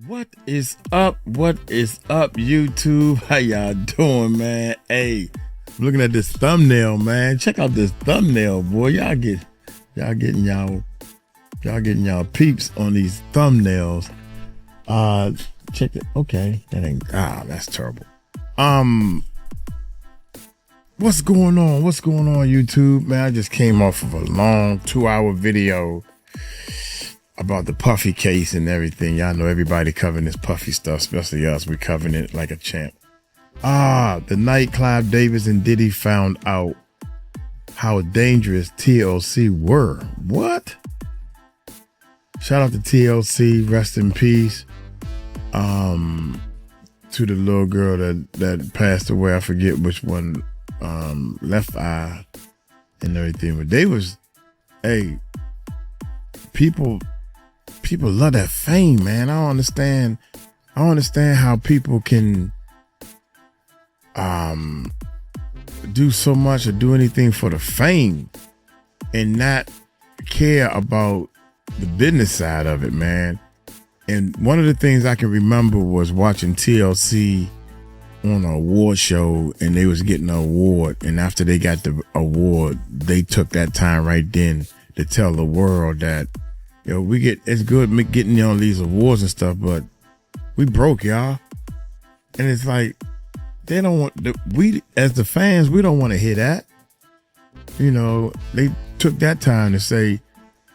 What is up? What is up, YouTube? How y'all doing, man? Hey, looking at this thumbnail, man. Check out this thumbnail, boy. Y'all getting y'all peeps on these thumbnails. Check it. Okay, that's terrible. What's going on? What's going on, YouTube, man? I just came off of a long 2-hour video about the Puffy case and everything. Y'all know everybody covering this Puffy stuff, especially us. We covering it like a champ. The night Clive Davis and Diddy found out how dangerous TLC were. What? Shout out to TLC, rest in peace. To the little girl that passed away. I forget which one, left eye and everything. But they was, people love that fame, man. I don't understand how people can do so much or do anything for the fame and not care about the business side of it, man. And one of the things I can remember was watching TLC on an award show, and they was getting an award, and after they got the award, they took that time right then to tell the world that, it's good getting on these awards and stuff, but we broke, y'all. And it's like, they don't want, we as the fans, we don't want to hear that. They took that time to say,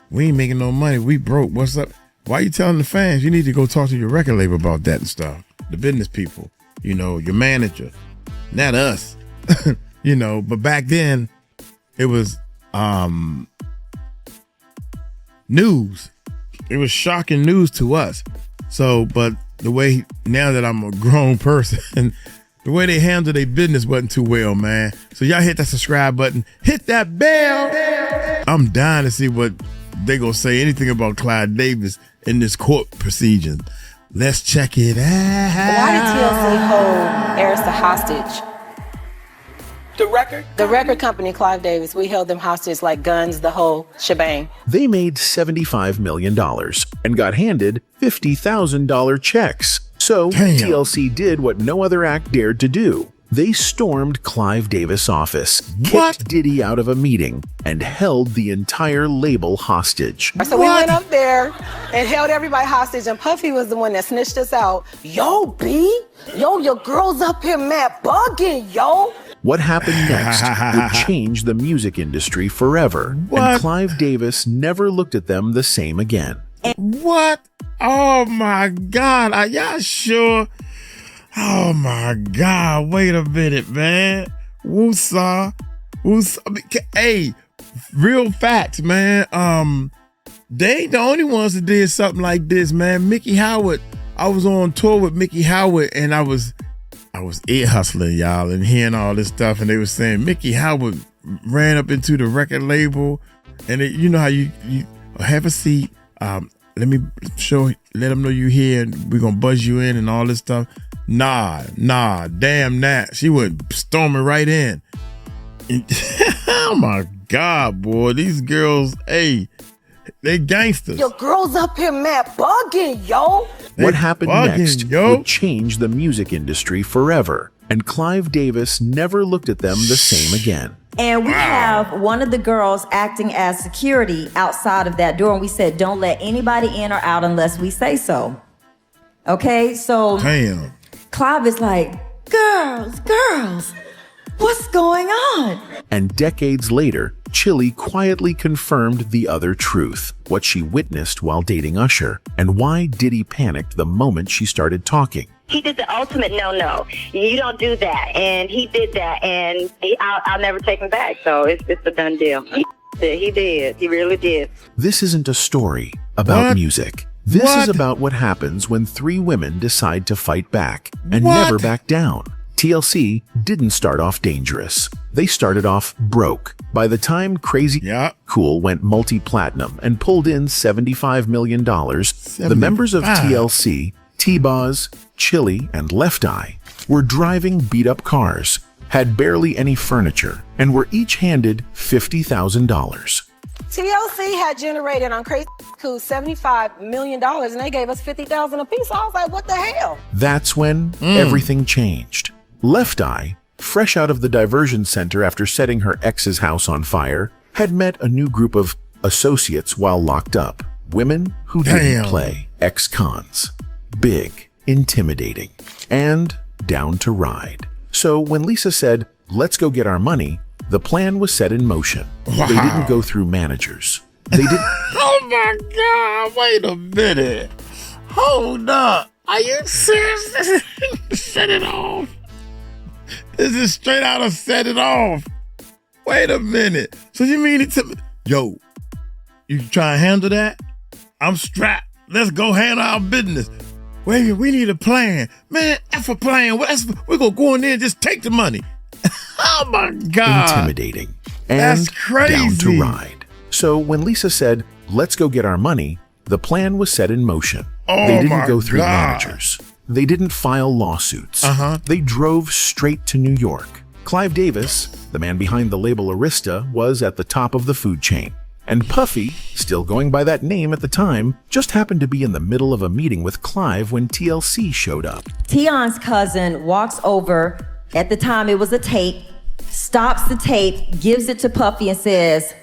we ain't making no money, we broke, what's up? Why you telling the fans? You need to go talk to your record label about that and stuff. The business people, your manager, not us. But back then it was news. It was shocking news to us. So, but the way, now that I'm a grown person, the way they handled their business wasn't too well, man. So y'all hit that subscribe button, hit that bell. I'm dying to see what they gonna say anything about Clive Davis in this court proceeding. Let's check it out. Why did TLC hold Arista hostage? The record company, Clive Davis, we held them hostage like guns, the whole shebang. They made $75 million and got handed $50,000 checks. So TLC did what no other act dared to do. They stormed Clive Davis' office, kicked Diddy out of a meeting, and held the entire label hostage. So we went up there and held everybody hostage, and Puffy was the one that snitched us out. Yo, B, your girl's up here mad bugging, yo. What happened next would change the music industry forever, and Clive Davis never looked at them the same again. What? Oh my God, are y'all sure? Oh my God, wait a minute, man. Woosah. Hey, real facts, man. They ain't the only ones that did something like this, man. Mickey Howard, I was on tour with Mickey Howard, and I was ear hustling, y'all, and hearing all this stuff, and they were saying Mickey Howard ran up into the record label, and you know how you have a seat, let them know you here, and we're gonna buzz you in and all this stuff. Nah, damn that. She went storming right in. Oh my God, boy, these girls, they gangsters. Your girl's up here mad bugging, yo. What happened next would change the music industry forever, and Clive Davis never looked at them the same again. And we have one of the girls acting as security outside of that door, and we said, don't let anybody in or out unless we say so. Okay, so damn. Clive is like, girls, what's going on? And decades later, Chile quietly confirmed the other truth, what she witnessed while dating Usher, and why Diddy panicked the moment she started talking. He did the ultimate no. You don't do that. And he did that, and I'll never take him back. So it's a done deal. He did. He really did. This isn't a story about music. This is about what happens when three women decide to fight back and never back down. TLC didn't start off dangerous. They started off broke. By the time Crazy Cool went multi-platinum and pulled in $75 million, the members of TLC, T-Boz, Chile, and Left Eye were driving beat-up cars, had barely any furniture, and were each handed $50,000. TLC had generated on Crazy Coup $75 million, and they gave us $50,000 a piece. I was like, what the hell? That's when everything changed. Left Eye, fresh out of the diversion center after setting her ex's house on fire, had met a new group of associates while locked up. Women who didn't play. Ex-cons. Big, intimidating, and down to ride. So when Lisa said, let's go get our money, the plan was set in motion. Wow. They didn't go through managers. They didn't. Oh my God, wait a minute. Hold up. Are you serious? Set it off. This is straight out of Set It Off. Wait a minute. So you mean it's yo, you try to handle that? I'm strapped. Let's go handle our business. Wait, we need a plan. Man, F a plan. We're going to go in there and just take the money. Oh my God. Intimidating. And that's crazy. Down to ride. So when Lisa said, let's go get our money, the plan was set in motion. Oh, they didn't go through God. managers. They didn't file lawsuits. Uh-huh. They drove straight to New York. Clive Davis, the man behind the label Arista, was at the top of the food chain. And Puffy, still going by that name at the time, just happened to be in the middle of a meeting with Clive when TLC showed up. Tion's cousin walks over, at the time it was a tape, stops the tape, gives it to Puffy and says,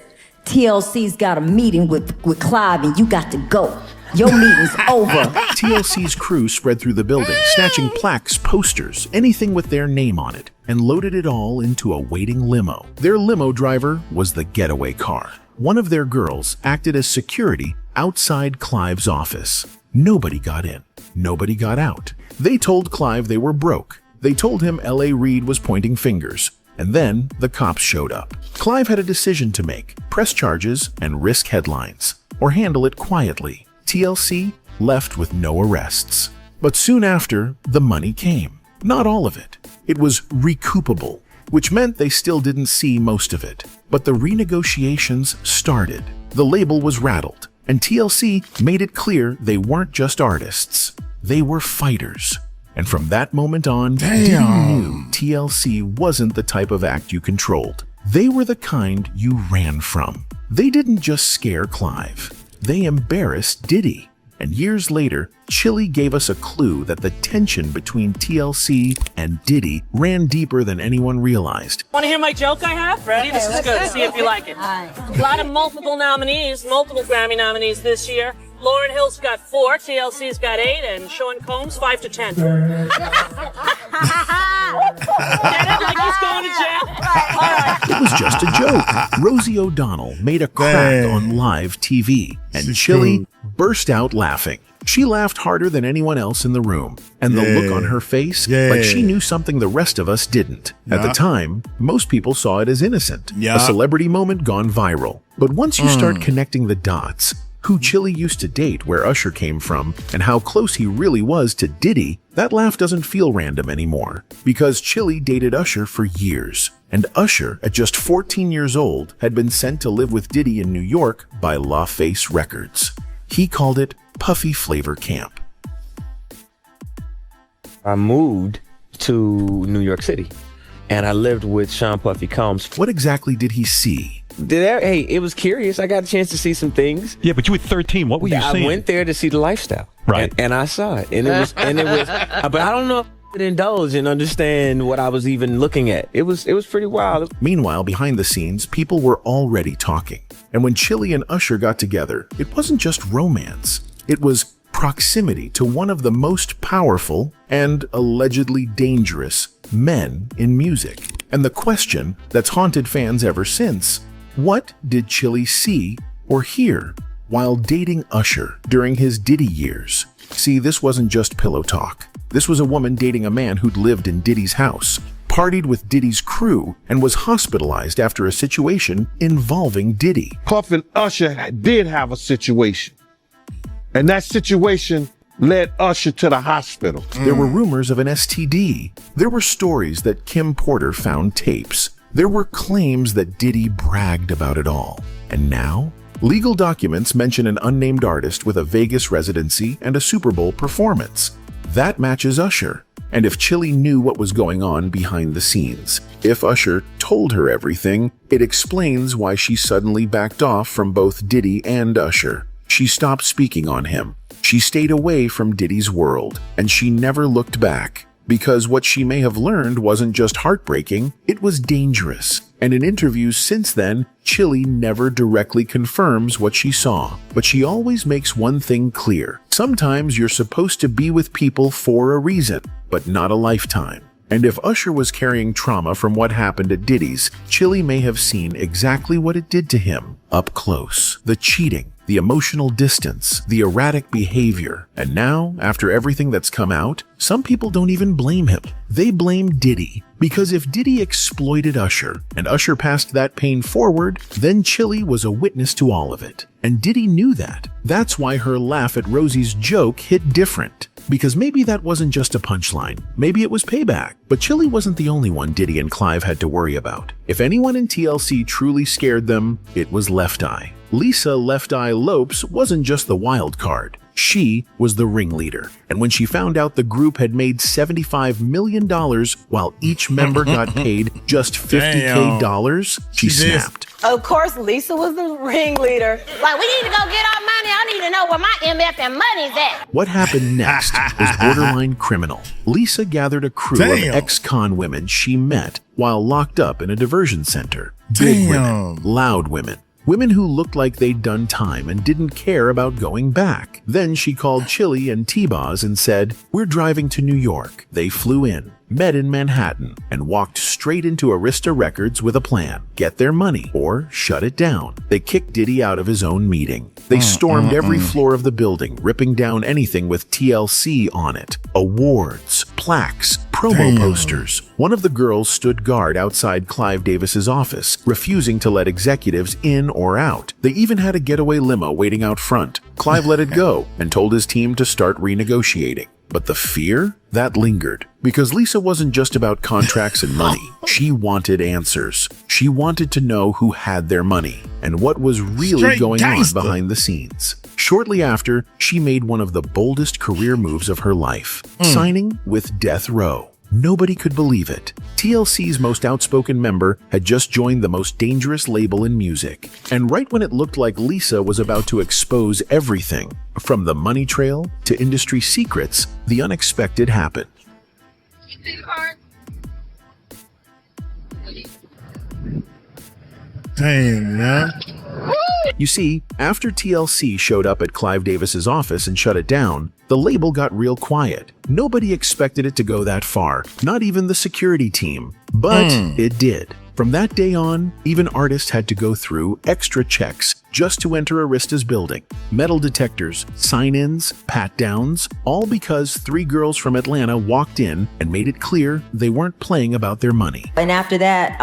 TLC's got a meeting with Clive and you got to go. Your meeting's over. TLC's crew spread through the building, snatching plaques, posters, anything with their name on it, and loaded it all into a waiting limo. Their limo driver was the getaway car. One of their girls acted as security outside Clive's office. Nobody got in. Nobody got out. They told Clive they were broke. They told him L.A. Reid was pointing fingers. And then the cops showed up. Clive had a decision to make: press charges and risk headlines, or handle it quietly. TLC left with no arrests. But soon after, the money came. Not all of it. It was recoupable, which meant they still didn't see most of it. But the renegotiations started. The label was rattled, and TLC made it clear they weren't just artists. They were fighters. And from that moment on, Diddy knew TLC wasn't the type of act you controlled. They were the kind you ran from. They didn't just scare Clive. They embarrassed Diddy. And years later, Chile gave us a clue that the tension between TLC and Diddy ran deeper than anyone realized. Want to hear my joke I have? Ready? This is good. See if you like it. A lot of multiple nominees, multiple Grammy nominees this year. Lauryn Hill's got 4, TLC's got 8, and Sean Combs 5 to 10. Get it? Like he's going to jail? All right. It was just a joke. Rosie O'Donnell made a crack on live TV, and Chile burst out laughing. She laughed harder than anyone else in the room, and the look on her face, like she knew something the rest of us didn't. At the time, most people saw it as innocent, a celebrity moment gone viral. But once you start connecting the dots, who Chile used to date, where Usher came from, and how close he really was to Diddy, that laugh doesn't feel random anymore. Because Chile dated Usher for years, and Usher, at just 14 years old, had been sent to live with Diddy in New York by LaFace Records. He called it Puffy Flavor Camp. I moved to New York City, and I lived with Sean Puffy Combs. What exactly did he see? Hey, it was curious. I got a chance to see some things. Yeah, but you were 13. What were you seeing? I went there to see the lifestyle, right? And I saw it, and it was, but I don't know if I could indulge and understand what I was even looking at. It was pretty wild. Meanwhile, behind the scenes, people were already talking. And when Chile and Usher got together, it wasn't just romance. It was proximity to one of the most powerful and allegedly dangerous men in music. And the question that's haunted fans ever since: what did Chile see or hear while dating Usher during his Diddy years? See, this wasn't just pillow talk. This was a woman dating a man who'd lived in Diddy's house, partied with Diddy's crew, and was hospitalized after a situation involving Diddy. Puff and Usher did have a situation, and that situation led Usher to the hospital. There were rumors of an STD. There were stories that Kim Porter found tapes. There were claims that Diddy bragged about it all. And now, legal documents mention an unnamed artist with a Vegas residency and a Super Bowl performance. That matches Usher. and if Chile knew what was going on behind the scenes. If Usher told her everything, it explains why she suddenly backed off from both Diddy and Usher. She stopped speaking on him. She stayed away from Diddy's world, and she never looked back. Because what she may have learned wasn't just heartbreaking, it was dangerous. And in interviews since then, Chile never directly confirms what she saw. But she always makes one thing clear. Sometimes you're supposed to be with people for a reason, but not a lifetime. And if Usher was carrying trauma from what happened at Diddy's, Chile may have seen exactly what it did to him up close. The cheating, the emotional distance, the erratic behavior. And now, after everything that's come out, some people don't even blame him. They blame Diddy. Because if Diddy exploited Usher, and Usher passed that pain forward, then Chile was a witness to all of it. And Diddy knew that. That's why her laugh at Rosie's joke hit different. Because maybe that wasn't just a punchline. Maybe it was payback. But Chile wasn't the only one Diddy and Clive had to worry about. If anyone in TLC truly scared them, it was Left Eye. Lisa Left Eye Lopes wasn't just the wild card. She was the ringleader. And when she found out the group had made $75 million while each member got paid just $50K, she snapped. Of course, Lisa was the ringleader. Like, we need to go get our money. I need to know where my MF and money's at. What happened next was borderline criminal. Lisa gathered a crew of ex-con women she met while locked up in a diversion center. Big women, loud women. Women who looked like they'd done time and didn't care about going back. Then she called Chile and T-Boz and said, "We're driving to New York." They flew in, met in Manhattan, and walked straight into Arista Records with a plan. Get their money or shut it down. They kicked Diddy out of his own meeting. They stormed every floor of the building, ripping down anything with TLC on it. Awards, plaques, promo posters. One of the girls stood guard outside Clive Davis's office, refusing to let executives in or out. They even had a getaway limo waiting out front. Clive let it go and told his team to start renegotiating. But the fear? That lingered. Because Lisa wasn't just about contracts and money. She wanted answers. She wanted to know who had their money and what was really going on behind the scenes. Shortly after, she made one of the boldest career moves of her life, signing with Death Row. Nobody could believe it. TLC's most outspoken member had just joined the most dangerous label in music. And right when it looked like Lisa was about to expose everything, from the money trail to industry secrets, the unexpected happened. Damn, man. You see, after TLC showed up at Clive Davis's office and shut it down, the label got real quiet. Nobody expected it to go that far, not even the security team. But it did. From that day on, even artists had to go through extra checks just to enter Arista's building. Metal detectors, sign-ins, pat-downs, all because 3 girls from Atlanta walked in and made it clear they weren't playing about their money. And after that,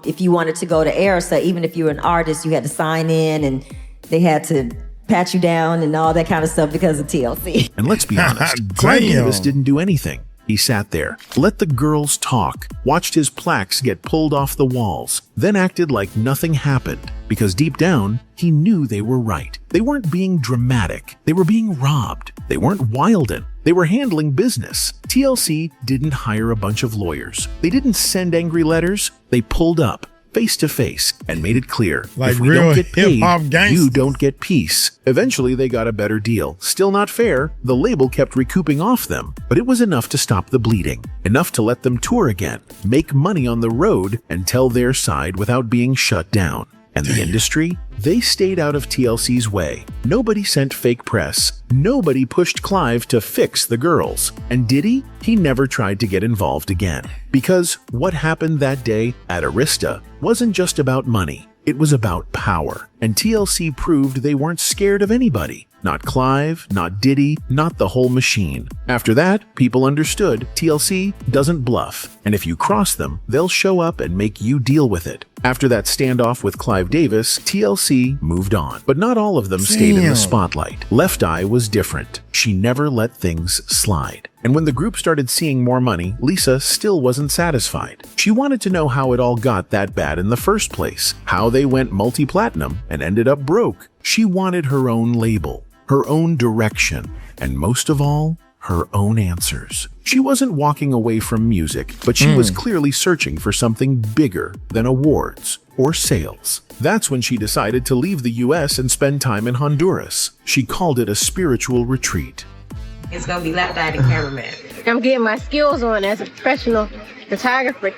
if you wanted to go to Arista, even if you were an artist, you had to sign in and they had to pat you down and all that kind of stuff because of TLC. And let's be honest, Clive Davis didn't do anything. He sat there, let the girls talk, watched his plaques get pulled off the walls, then acted like nothing happened. Because deep down, he knew they were right. They weren't being dramatic. They were being robbed. They weren't wildin'. They were handling business. TLC didn't hire a bunch of lawyers. They didn't send angry letters. They pulled up, face to face, and made it clear, like if we real don't get paid, gangsters, you don't get peace. Eventually, they got a better deal. Still not fair. The label kept recouping off them, but it was enough to stop the bleeding. Enough to let them tour again, make money on the road, and tell their side without being shut down. And the industry? They stayed out of TLC's way. Nobody sent fake press. Nobody pushed Clive to fix the girls. And Diddy? He never tried to get involved again. Because what happened that day at Arista wasn't just about money. It was about power. And TLC proved they weren't scared of anybody. Not Clive, not Diddy, not the whole machine. After that, people understood TLC doesn't bluff. And if you cross them, they'll show up and make you deal with it. After that standoff with Clive Davis, TLC moved on. But not all of them stayed in the spotlight. Left Eye was different. She never let things slide. And when the group started seeing more money, Lisa still wasn't satisfied. She wanted to know how it all got that bad in the first place, how they went multi-platinum and ended up broke. She wanted her own label, her own direction, and most of all, her own answers. She wasn't walking away from music, but she was clearly searching for something bigger than awards or sales. That's when she decided to leave the US and spend time in Honduras. She called it a spiritual retreat. It's gonna be left by the cameraman. I'm getting my skills on as a professional photographer.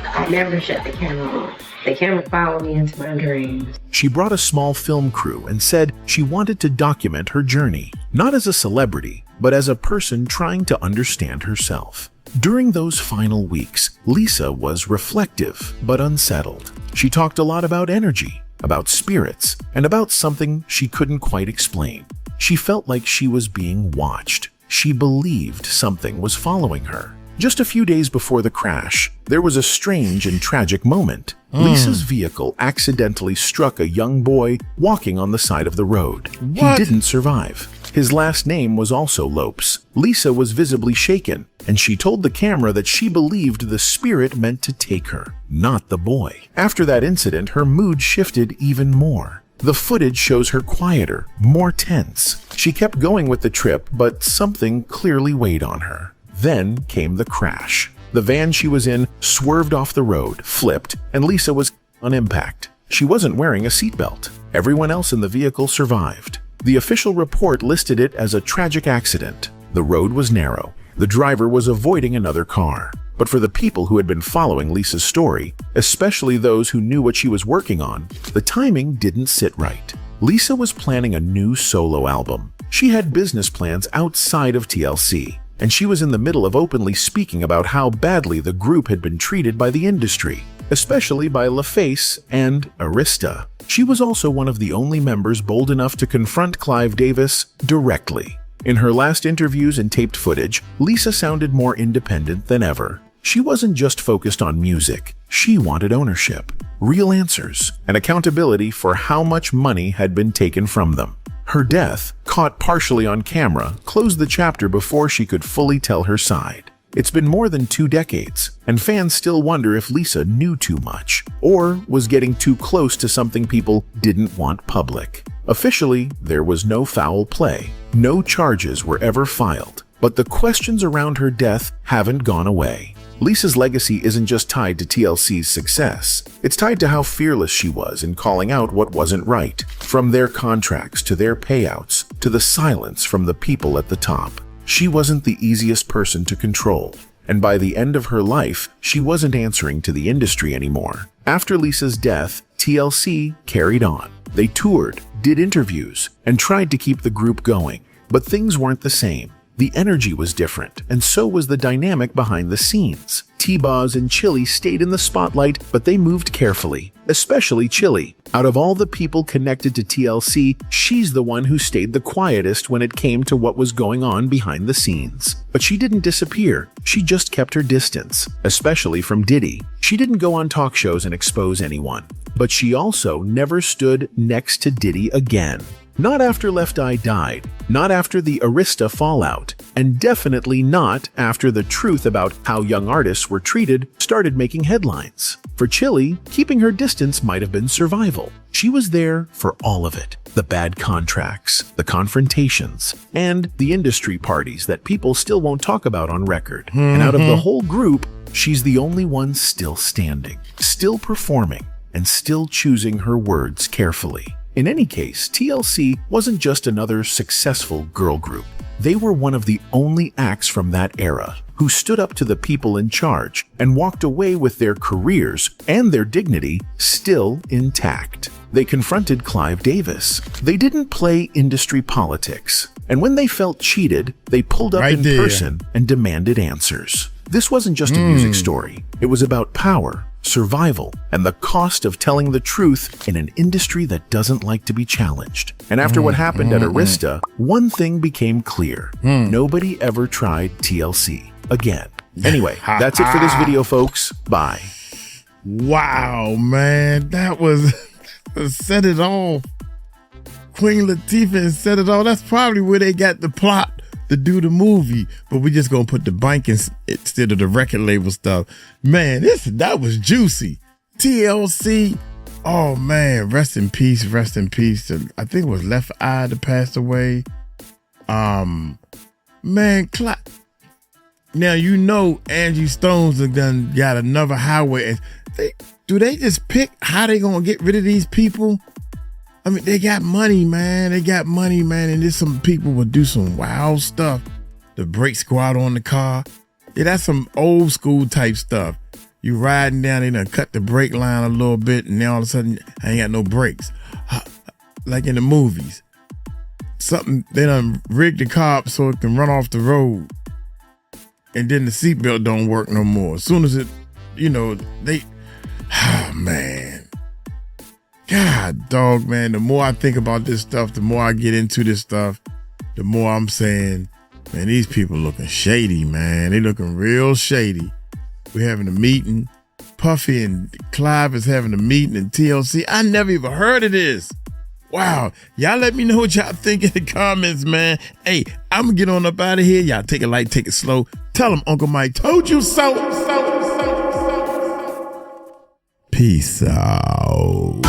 I never shut the camera on. The camera followed me into my dreams. She brought a small film crew and said she wanted to document her journey, not as a celebrity, but as a person trying to understand herself. During those final weeks, Lisa was reflective but unsettled. She talked a lot about energy, about spirits, and about something she couldn't quite explain. She felt like she was being watched. She believed something was following her. Just a few days before the crash, there was a strange and tragic moment. Lisa's vehicle accidentally struck a young boy walking on the side of the road. He didn't survive. His last name was also Lopes. Lisa was visibly shaken, and she told the camera that she believed the spirit meant to take her, not the boy. After that incident, her mood shifted even more. The footage shows her quieter, more tense. She kept going with the trip, but something clearly weighed on her. Then came the crash. The van she was in swerved off the road, flipped, and Lisa was on impact. She wasn't wearing a seatbelt. Everyone else in the vehicle survived. The official report listed it as a tragic accident. The road was narrow. The driver was avoiding another car. But for the people who had been following Lisa's story, especially those who knew what she was working on, the timing didn't sit right. Lisa was planning a new solo album. She had business plans outside of TLC, and she was in the middle of openly speaking about how badly the group had been treated by the industry, especially by LaFace and Arista. She was also one of the only members bold enough to confront Clive Davis directly. In her last interviews and taped footage, Lisa sounded more independent than ever. She wasn't just focused on music. She wanted ownership, real answers, and accountability for how much money had been taken from them. Her death, caught partially on camera, closed the chapter before she could fully tell her side. It's been more than 2 decades, and fans still wonder if Lisa knew too much, or was getting too close to something people didn't want public. Officially, there was no foul play. No charges were ever filed, but the questions around her death haven't gone away. Lisa's legacy isn't just tied to TLC's success. It's tied to how fearless she was in calling out what wasn't right, from their contracts to their payouts, to the silence from the people at the top. She wasn't the easiest person to control, and by the end of her life, she wasn't answering to the industry anymore. After Lisa's death, TLC carried on. They toured, did interviews, and tried to keep the group going. But things weren't the same. The energy was different, and so was the dynamic behind the scenes. T-Boz and Chile stayed in the spotlight, but they moved carefully, especially Chile. Out of all the people connected to TLC, she's the one who stayed the quietest when it came to what was going on behind the scenes. But she didn't disappear. She just kept her distance, especially from Diddy. She didn't go on talk shows and expose anyone. But she also never stood next to Diddy again. Not after Left Eye died, not after the Arista fallout, and definitely not after the truth about how young artists were treated started making headlines. For Chile, keeping her distance might have been survival. She was there for all of it. The bad contracts, the confrontations, and the industry parties that people still won't talk about on record. And out of the whole group, she's the only one still standing, still performing, and still choosing her words carefully. In any case, TLC wasn't just another successful girl group. They were one of the only acts from that era who stood up to the people in charge and walked away with their careers and their dignity still intact. They confronted Clive Davis. They didn't play industry politics. And when they felt cheated, they pulled up in person and demanded answers. This wasn't just a music story. It was about power, survival, and the cost of telling the truth in an industry that doesn't like to be challenged. And after what happened at Arista, one thing became clear. Nobody ever tried TLC again. Anyway, that's it for this video, folks. Bye. Wow, man. That was set it off. Queen Latifah set it off. That's probably where they got the plot to do the movie, but we're just gonna put the bank instead of the record label stuff. Man, that was juicy. TLC, oh man, rest in peace, rest in peace. I think it was Left Eye that passed away. Man, Clive. Now you know Angie Stones have done got another highway. Do they just pick how they gonna get rid of these people? I mean, they got money, man. And there's some people will do some wild stuff. The brake squad on the car. Yeah, that's some old school type stuff. You riding down, they done cut the brake line a little bit, and now all of a sudden, I ain't got no brakes. Like in the movies. They done rigged the car up so it can run off the road. And then the seatbelt don't work no more. As soon as it, oh man. God, dog, man, the more I think about this stuff, the more I get into this stuff, the more I'm saying, man, these people looking shady, man. They looking real shady. We're having a meeting. Puffy and Clive is having a meeting in TLC. I never even heard of this. Wow. Y'all let me know what y'all think in the comments, man. Hey, I'm going to get on up out of here. Y'all take it light, take it slow. Tell them Uncle Mike told you so. Peace out.